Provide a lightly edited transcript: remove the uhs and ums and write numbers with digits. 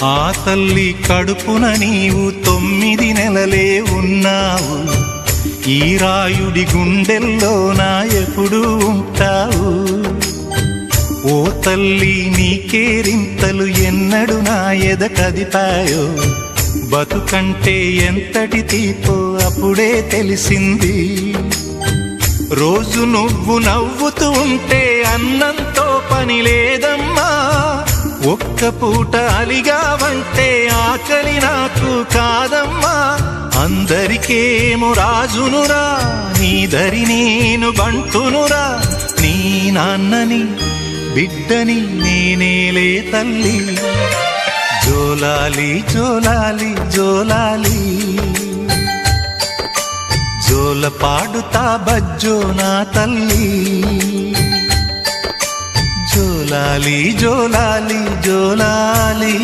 ఆ తల్లి కడుపున నీవు 9 నెలలే ఉన్నావు. ఈ రాయుడి గుండెల్లో నా ఎప్పుడు ఉంటావు. ఓ తల్లి నీకేరింతలు ఎన్నడు నా ఎద కదిపాయో. బతుకంటే ఎంతటి తీపో అప్పుడే తెలిసింది. రోజు నువ్వు నవ్వుతూ ఉంటే అన్నంతో పని లేదమ్మా. ఒక్క పూట అలిగావంటే ఆకలి నాకు కాదమ్మా. అందరికేమో రాజునురా, నీ దరి నేను బంటునురా. నీ నాన్నని బిడ్డని నేనేలే తల్లి. జోలాలి జోలాలి జోలాలి, జోల పాడుతా బజ్జో నా తల్లి. జోలాలి జోలాలి జోలాలి.